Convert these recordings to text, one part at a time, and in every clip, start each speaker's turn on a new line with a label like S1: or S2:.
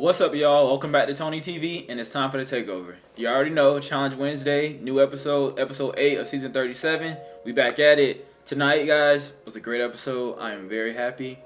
S1: What's up, y'all? Welcome back to Tony TV, and it's time for the takeover. You already know, Challenge Wednesday, new episode 8 of season 37. We back at it tonight, guys. It was a great episode. I am very happy.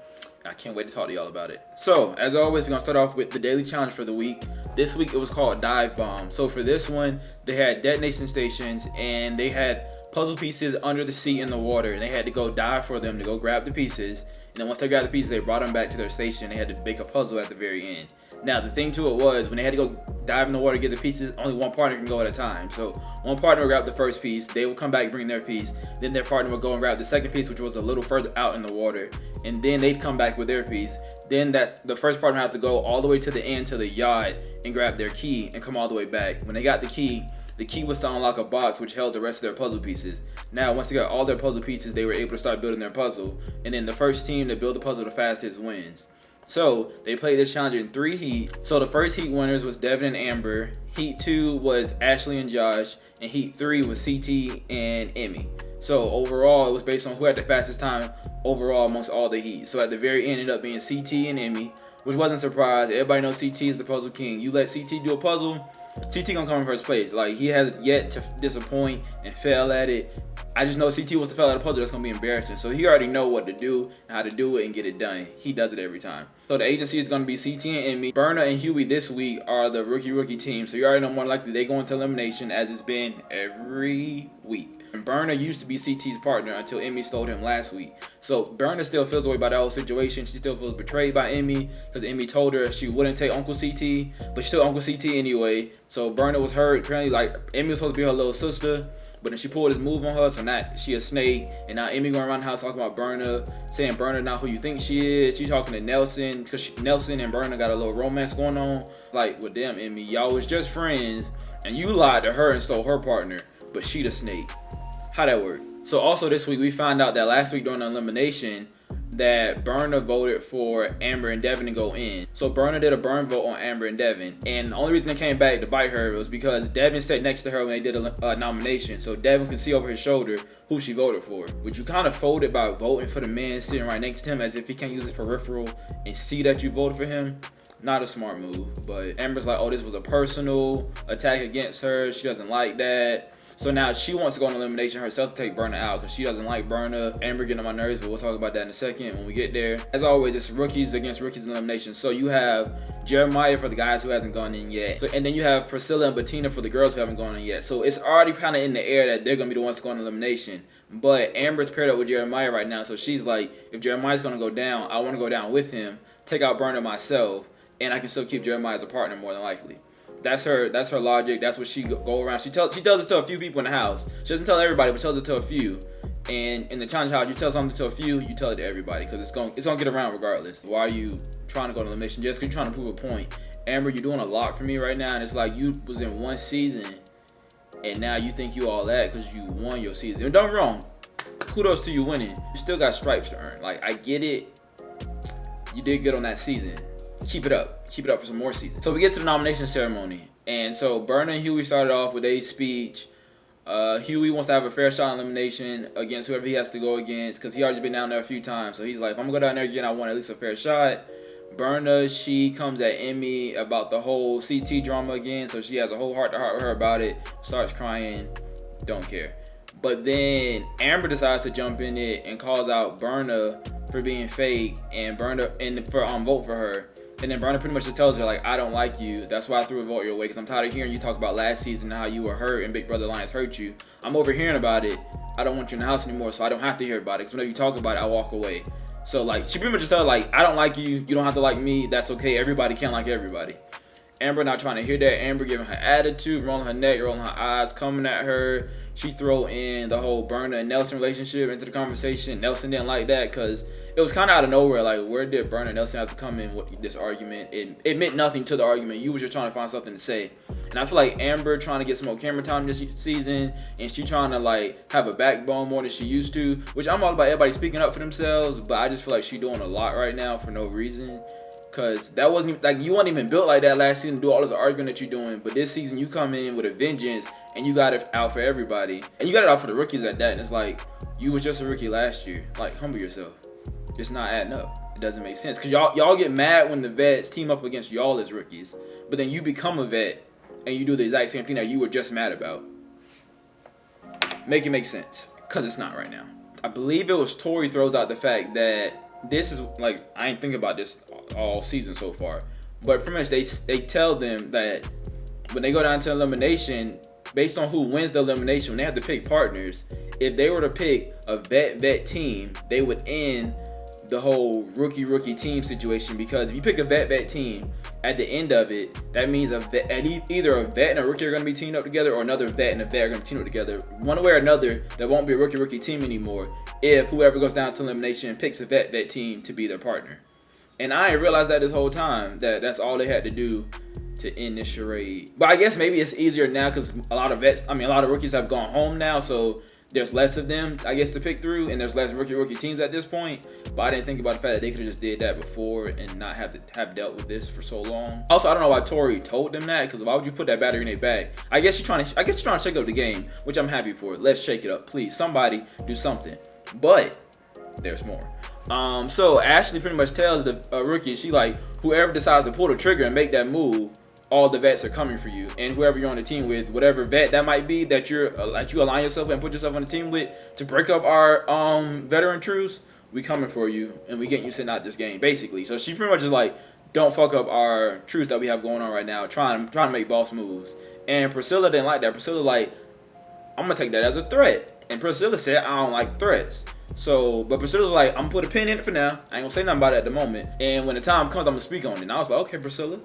S1: I can't wait to talk to y'all about it. So, as always, we're gonna start off with the daily challenge for the week. This week it was called Dive Bomb. So for this one, they had detonation stations, and they had puzzle pieces under the sea in the water, and they had to go dive for them to go grab the pieces. And then once they grabbed the pieces, they brought them back to their station. They had to make a puzzle at the very end. Now, the thing to it was, when they had to go dive in the water to get the pieces, only one partner can go at a time. So one partner would grab the first piece, they would come back and bring their piece, then their partner would go and grab the second piece, which was a little further out in the water, and then they'd come back with their piece. Then the first partner had to go all the way to the end to the yacht and grab their key and come all the way back. When they got the key was to unlock a box which held the rest of their puzzle pieces. Now, once they got all their puzzle pieces, they were able to start building their puzzle, and then the first team to build the puzzle the fastest wins. So they played this challenge in 3 heats. So the first heat winners was Devin and Amber. Heat 2 was Ashley and Josh, and Heat 3 was CT and Emmy. So overall, it was based on who had the fastest time overall amongst all the heats. So at the very end, it ended up being CT and Emmy, which wasn't a surprise. Everybody knows CT is the puzzle king. You let CT do a puzzle, CT gonna come in first place. Like, he has yet to disappoint and fail at it. I just know CT wants to fail at a puzzle, that's gonna be embarrassing. So he already know what to do and how to do it and get it done. He does it every time. So the agency is gonna be CT and Emmy. Berna and Huey this week are the rookie team. So you already know more likely they go into elimination, as it's been every week. And Berna used to be CT's partner until Emmy stole him last week. So Berna still feels the way about that whole situation. She still feels betrayed by Emmy because Emmy told her she wouldn't take Uncle CT, but she took Uncle CT anyway. So Berna was hurt. Apparently, like, Emmy was supposed to be her little sister, but then she pulled this move on her, so now she a snake. And now Emmy going around the house talking about Berna, saying Berna not who you think she is. She's talking to Nelson because Nelson and Berna got a little romance going on. Like, well, damn, Emmy, y'all was just friends, and you lied to her and stole her partner, but she the snake. How that work? So also this week, we found out that last week during the elimination that Berna voted for Amber and Devin to go in. So Berna did a burn vote on Amber and Devin, and the only reason they came back to bite her was because Devin sat next to her when they did a nomination, so Devin could see over his shoulder who she voted for. Which you kind of folded by voting for the man sitting right next to him, as if he can't use his peripheral and see that you voted for him. Not a smart move. But Amber's like, oh, this was a personal attack against her. She doesn't like that. So now she wants to go on elimination herself to take Berna out because she doesn't like Berna. Amber getting on my nerves, but we'll talk about that in a second when we get there. As always, it's rookies against rookies in elimination. So you have Jeremiah for the guys who hasn't gone in yet. And then you have Priscilla and Bettina for the girls who haven't gone in yet. So it's already kind of in the air that they're going to be the ones to go on elimination. But Amber's paired up with Jeremiah right now. So she's like, if Jeremiah's going to go down, I want to go down with him, take out Berna myself, and I can still keep Jeremiah as a partner more than likely. That's her logic. That's what she go around. She tells it to a few people in the house. She doesn't tell everybody, but tells it to a few. And in the challenge house, you tell something to a few, you tell it to everybody, because it's gonna get around regardless. Why are you trying to go to elimination? Just because you're trying to prove a point. Amber, you're doing a lot for me right now, and it's like you was in one season, and now you think you all that because you won your season. And don't get me wrong, kudos to you winning. You still got stripes to earn. Like, I get it. You did good on that season. Keep it up. Keep it up for some more seasons. So we get to the nomination ceremony. And so Berna and Huey started off with a speech. Huey wants to have a fair shot in elimination against whoever he has to go against, because he already been down there a few times. So he's like, if I'm going to go down there again, I want at least a fair shot. Berna, she comes at Emmy about the whole CT drama again. So she has a whole heart-to-heart with her about it. Starts crying. Don't care. But then Amber decides to jump in it and calls out Berna for being fake, and Berna for vote for her. And then Berna pretty much just tells her, like, I don't like you. That's why I threw a vote your way, because I'm tired of hearing you talk about last season and how you were hurt and Big Brother Alliance hurt you. I'm overhearing about it. I don't want you in the house anymore, so I don't have to hear about it, because whenever you talk about it, I walk away. So, like, she pretty much just tells her, like, I don't like you. You don't have to like me. That's okay. Everybody can't like everybody. Amber not trying to hear that. Amber giving her attitude, rolling her neck, rolling her eyes, coming at her. She throw in the whole Berna and Nelson relationship into the conversation. Nelson didn't like that because it was kind of out of nowhere. Like, where did Berna and Nelson have to come in with this argument? It meant nothing to the argument. You was just trying to find something to say. And I feel like Amber trying to get some more camera time this season, and she trying to, like, have a backbone more than she used to, which I'm all about everybody speaking up for themselves, but I just feel like she doing a lot right now for no reason. Because that wasn't even, like, you weren't even built like that last season to do all this arguing that you're doing. But this season, you come in with a vengeance and you got it out for everybody. And you got it out for the rookies at that. And it's like, You was just a rookie last year. Like, humble yourself. It's not adding up. It doesn't make sense. Because y'all get mad when the vets team up against y'all as rookies. But then you become a vet and you do the exact same thing that you were just mad about. Make it make sense. Because it's not right now. I believe it was Tori throws out the fact that this is, like, I ain't thinking about this all season so far. But pretty much they tell them that when they go down to elimination, based on who wins the elimination, when they have to pick partners, if they were to pick a vet team, they would end the whole rookie team situation. Because if you pick a vet team, at the end of it, that means either a vet and a rookie are going to be teamed up together, or another vet and a vet are going to team up together. One way or another, there won't be a rookie team anymore if whoever goes down to elimination picks a vet team to be their partner. And I didn't realize that this whole time, that that's all they had to do to end this charade. But I guess maybe it's easier now because a lot of rookies have gone home now, so there's less of them, I guess, to pick through, and there's less rookie teams at this point. But I didn't think about the fact that they could have just did that before and not have dealt with this for so long. Also, I don't know why Tori told them that, because why would you put that battery in their bag? I guess she's trying to shake up the game, which I'm happy for. Let's shake it up, please. Somebody do something. But there's more. So Ashley pretty much tells the rookie, she like, whoever decides to pull the trigger and make that move, all the vets are coming for you, and whoever you're on the team with, whatever vet that might be that you're like you align yourself with and put yourself on the team with to break up our veteran truce, we coming for you and we getting you sitting out this game, basically. So she pretty much is like, don't fuck up our truce that we have going on right now, trying to make boss moves. And Priscilla didn't like that. Priscilla like, I'm gonna take that as a threat, and Priscilla said, I don't like threats. So, but Priscilla's like, I'm gonna put a pin in it for now. I ain't gonna say nothing about it at the moment, and when the time comes, I'm gonna speak on it. And I was like, okay, Priscilla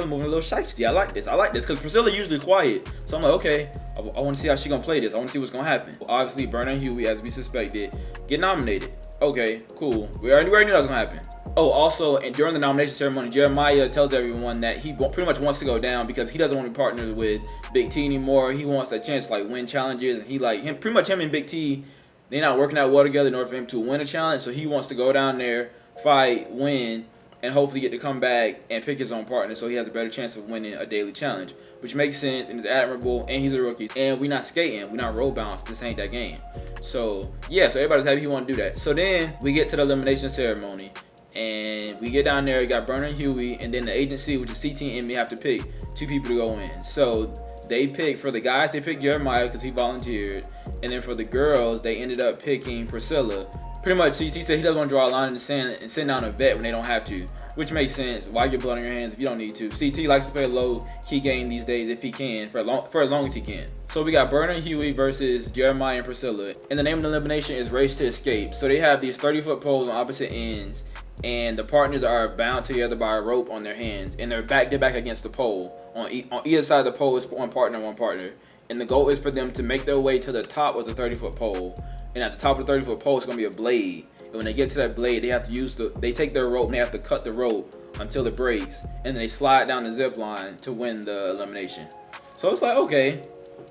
S1: moving a little shiesty. I like this, because Priscilla usually quiet. So I'm like, okay, I want to see how she gonna play this. I want to see what's gonna happen. Obviously, Burner and Huey, as we suspected, get nominated. Okay, cool. We already knew that was gonna happen. Oh, also, and during the nomination ceremony, Jeremiah tells everyone that he pretty much wants to go down because he doesn't want to be partnered with Big T anymore. He wants a chance to like win challenges, and him and Big T, they're not working out well together in order for him to win a challenge. So he wants to go down there, fight, win, and hopefully get to come back and pick his own partner so he has a better chance of winning a daily challenge, which makes sense and is admirable, and he's a rookie. And we're not skating, we're not roll bounce, this ain't that game. So yeah, so everybody's happy he want to do that. So then we get to the elimination ceremony, and we get down there, we got Burner and Huey, and then the agency, which is CT and me, have to pick 2 people to go in. So they pick, for the guys, they picked Jeremiah because he volunteered, and then for the girls, they ended up picking Priscilla. Pretty much, CT said he doesn't want to draw a line in the sand and send down a vet when they don't have to, which makes sense. Why get blood on your hands if you don't need to? CT likes to play a low-key game these days if he can, for as long as he can. So we got Burner and Huey versus Jeremiah and Priscilla. And the name of the elimination is Race to Escape. So they have these 30-foot poles on opposite ends, and the partners are bound together by a rope on their hands, and they're back to back against the pole. On either side of the pole is one partner. And the goal is for them to make their way to the top of the 30-foot pole. And at the top of the 30-foot pole is going to be a blade. And when they get to that blade, they have to they take their rope and they have to cut the rope until it breaks. And then they slide down the zip line to win the elimination. So it's like, okay,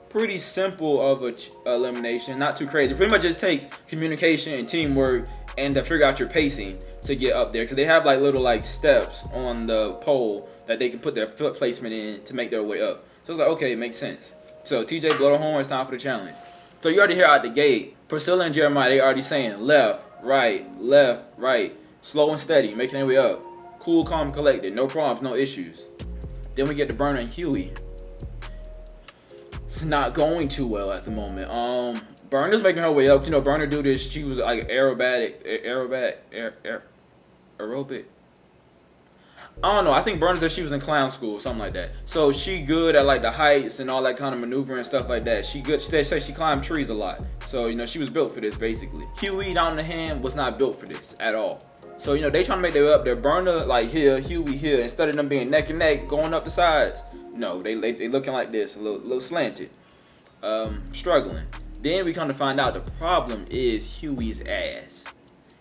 S1: pretty simple of a elimination. Not too crazy. It pretty much just takes communication and teamwork and to figure out your pacing to get up there. Because they have like little like steps on the pole that they can put their foot placement in to make their way up. So it's like, okay, it makes sense. So TJ, blow the horn, it's time for the challenge. So you already hear out the gate, Priscilla and Jeremiah, they already saying left, right, slow and steady, making their way up. Cool, calm, collected, no problems, no issues. Then we get to Burner and Huey. It's not going too well at the moment. Burner's making her way up. You know, Burner do this. She was like aerobic. I don't know. I think Burner said she was in clown school or something like that. So she good at like the heights and all that kind of maneuvering and stuff like that. She good. She said she climbed trees a lot. So, you know, she was built for this basically. Huey, on the hand, was not built for this at all. So, you know, they trying to make their way up there. Burner like here, Huey here. Instead of them being neck and neck going up the sides, no, they looking like this, a little slanted, struggling. Then we come to find out the problem is Huey's ass.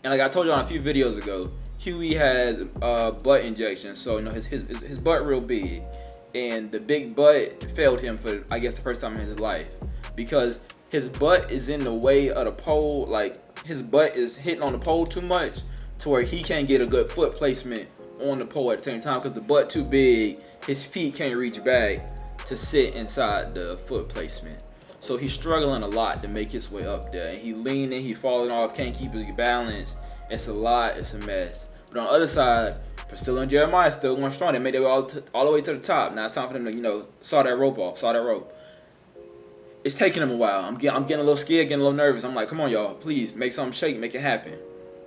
S1: And like I told you on a few videos ago, Huey has butt injection, so you know his butt real big, and the big butt failed him for I guess the first time in his life because his butt is in the way of the pole. Like his butt is hitting on the pole too much to where he can't get a good foot placement on the pole at the same time because the butt too big. His feet can't reach back to sit inside the foot placement. So he's struggling a lot to make his way up there. And he leaning, he falling off, can't keep his balance. It's a lot, it's a mess. But on the other side, Priscilla and Jeremiah still going strong. They made their way all the way to the top. Now it's time for them to, saw that rope. It's taking them a while. I'm getting a little scared, getting a little nervous. I'm like, come on, y'all, please make something shake, make it happen.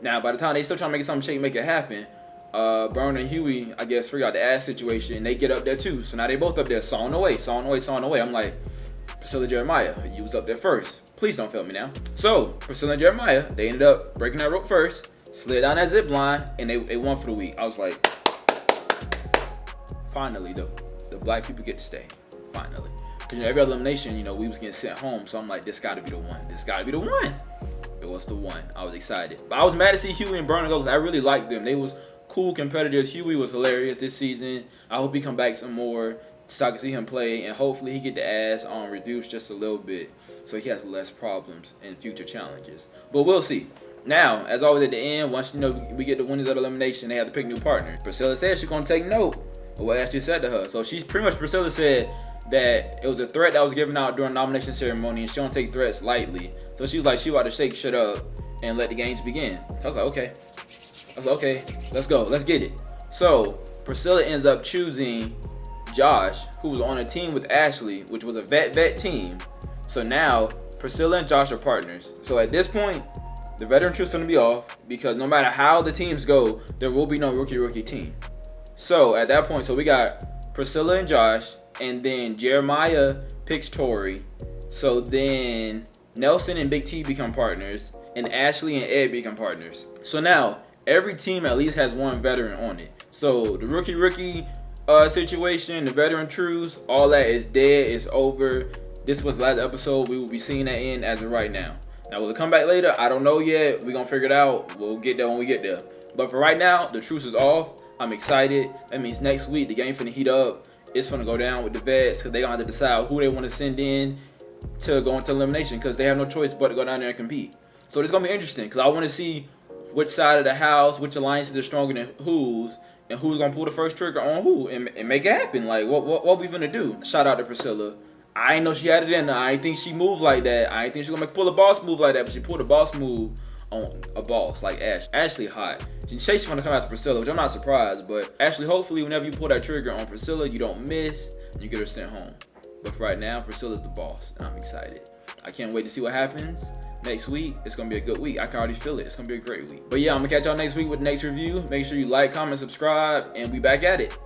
S1: Now, by the time they still trying to make something shake, make it happen, Burn and Huey, I guess, figure out the ass situation. They get up there too. So now they both up there, sawing away. I'm like, Priscilla, Jeremiah, you was up there first. Please don't fail me now. So Priscilla and Jeremiah, they ended up breaking that rope first, slid down that zip line, and they won for the week. I was like, finally, the black people get to stay. Finally. Because every other elimination, we was getting sent home. So I'm like, this got to be the one. It was the one. I was excited. But I was mad to see Huey and Burn go because I really liked them. They was cool competitors. Huey was hilarious this season. I hope he come back some more so I can see him play. And hopefully he get the ass reduced just a little bit so he has less problems in future challenges. But we'll see. Now, as always at the end, once we get the winners of the elimination, they have to pick new partners. Priscilla said she's going to take note of what Ashley said to her. So she's pretty much, Priscilla said that it was a threat that was given out during the nomination ceremony, and she don't take threats lightly. So she was like, she about to shake shit up and let the games begin. I was like, okay, let's go, let's get it. So Priscilla ends up choosing Josh, who was on a team with Ashley, which was a vet team. So now Priscilla and Josh are partners. So at this point, the veteran truth's gonna be off because no matter how the teams go, there will be no rookie team. So at that point, so we got Priscilla and Josh, and then Jeremiah picks Tori. So then Nelson and Big T become partners, and Ashley and Ed become partners. So now every team at least has one veteran on it. So the rookie situation, the veteran truths, all that is dead, it's over. This was the last episode. We will be seeing that end as of right now. Now will it come back later? I don't know yet. We're gonna figure it out. We'll get there when we get there. But for right now, the truce is off. I'm excited. That means next week the game finna heat up. It's gonna go down with the vets because they're gonna have to decide who they want to send in to go into elimination because they have no choice but to go down there and compete. So it's gonna be interesting because I want to see which side of the house, which alliances are stronger than whose, and who's gonna pull the first trigger on who and make it happen. Like what we finna do? Shout out to Priscilla. I didn't know she had it in her. I didn't think she moved like that. I didn't think she was gonna pull a boss move like that, but she pulled a boss move on a boss like Ash. Ashley hot. She says she's gonna come after Priscilla, which I'm not surprised. But Ashley, hopefully, whenever you pull that trigger on Priscilla, you don't miss and you get her sent home. But for right now, Priscilla's the boss, and I'm excited. I can't wait to see what happens next week. It's gonna be a good week. I can already feel it. It's gonna be a great week. But yeah, I'm gonna catch y'all next week with the next review. Make sure you like, comment, subscribe, and we back at it.